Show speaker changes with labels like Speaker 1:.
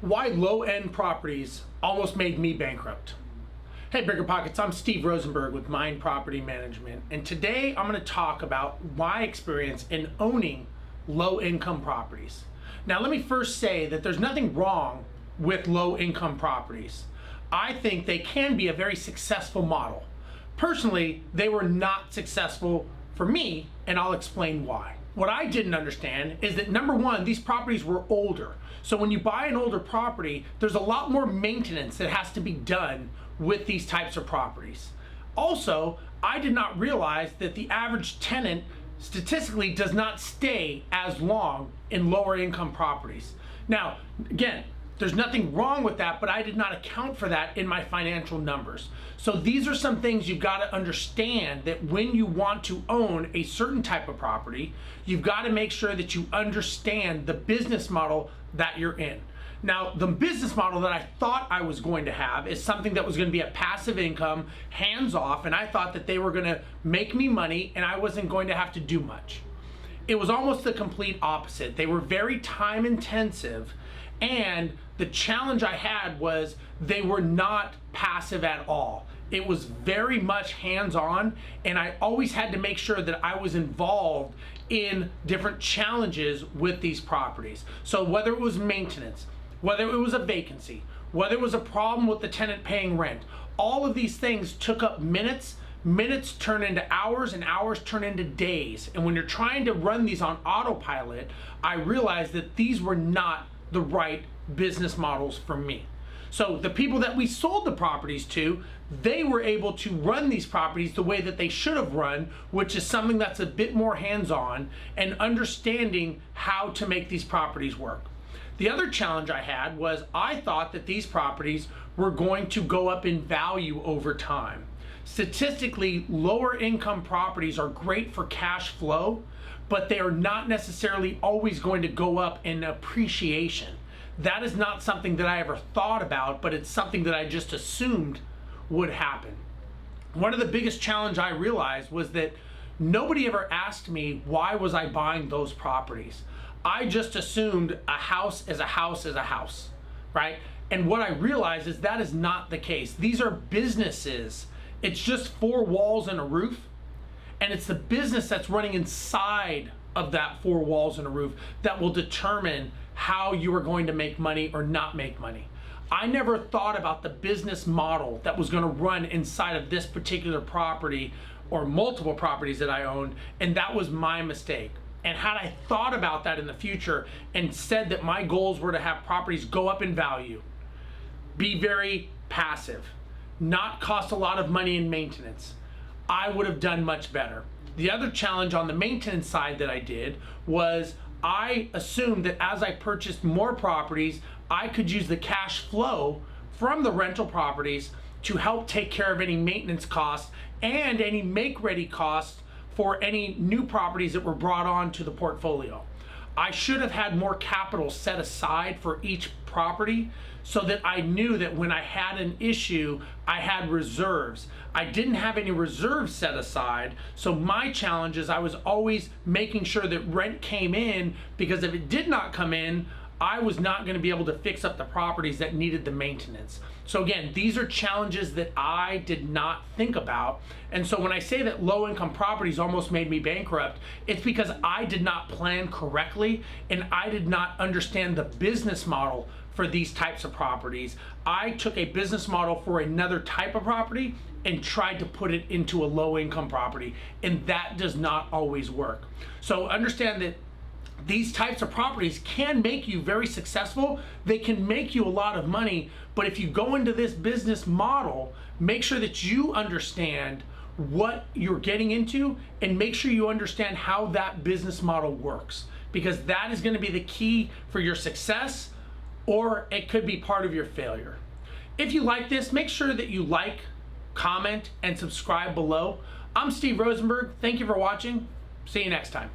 Speaker 1: Why low-end properties almost made me bankrupt. Hey BiggerPockets, I'm Steve Rozenberg with Mind Property Management, and today I'm going to talk about my experience in owning low-income properties. Now let me first say that there's nothing wrong with low-income properties. I think they can be a very successful model. Personally, they were not successful for me, and I'll explain why. What I didn't understand is that, number one, these properties were older. So when you buy an older property, there's a lot more maintenance that has to be done with these types of properties. Also, I did not realize that the average tenant statistically does not stay as long in lower income properties. Now, again, there's nothing wrong with that, but I did not account for that in my financial numbers. So these are some things you've got to understand, that when you want to own a certain type of property, you've got to make sure that you understand the business model that you're in. Now, the business model that I thought I was going to have is something that was going to be a passive income, hands off, and I thought that they were going to make me money and I wasn't going to have to do much. It was almost the complete opposite. They were very time intensive, and the challenge I had was they were not passive at all. It was very much hands-on, and I always had to make sure that I was involved in different challenges with these properties. So whether it was maintenance, whether it was a vacancy, whether it was a problem with the tenant paying rent, all of these things took up minutes. Minutes turn into hours, and hours turn into days. And when you're trying to run these on autopilot, I realized that these were not the right business models for me. So the people that we sold the properties to, they were able to run these properties the way that they should have run, which is something that's a bit more hands-on and understanding how to make these properties work. The other challenge I had was I thought that these properties were going to go up in value over time. Statistically, lower income properties are great for cash flow, but they are not necessarily always going to go up in appreciation. That is not something that I ever thought about, but it's something that I just assumed would happen. One of the biggest challenge I realized was that nobody ever asked me why was I buying those properties. I just assumed a house is a house is a house, right? And what I realized is that is not the case. These are businesses. It's just four walls and a roof, and it's the business that's running inside of that four walls and a roof that will determine how you are going to make money or not make money. I never thought about the business model that was going to run inside of this particular property or multiple properties that I owned, and that was my mistake. And had I thought about that in the future and said that my goals were to have properties go up in value, be very passive, not cost a lot of money in maintenance, I would have done much better. The other challenge on the maintenance side that I did was I assumed that as I purchased more properties, I could use the cash flow from the rental properties to help take care of any maintenance costs and any make-ready costs for any new properties that were brought on to the portfolio. I should have had more capital set aside for each property so that I knew that when I had an issue, I had reserves. I didn't have any reserves set aside, so my challenge is I was always making sure that rent came in, because if it did not come in, I was not going to be able to fix up the properties that needed the maintenance. So again, these are challenges that I did not think about. And so when I say that low income properties almost made me bankrupt, it's because I did not plan correctly and I did not understand the business model for these types of properties. I took a business model for another type of property and tried to put it into a low income property, and that does not always work. So understand that these types of properties can make you very successful. They can make you a lot of money, but if you go into this business model, make sure that you understand what you're getting into and make sure you understand how that business model works, because that is going to be the key for your success, or it could be part of your failure. If you like this, make sure that you like, comment, and subscribe below. I'm Steve Rozenberg. Thank you for watching. See you next time.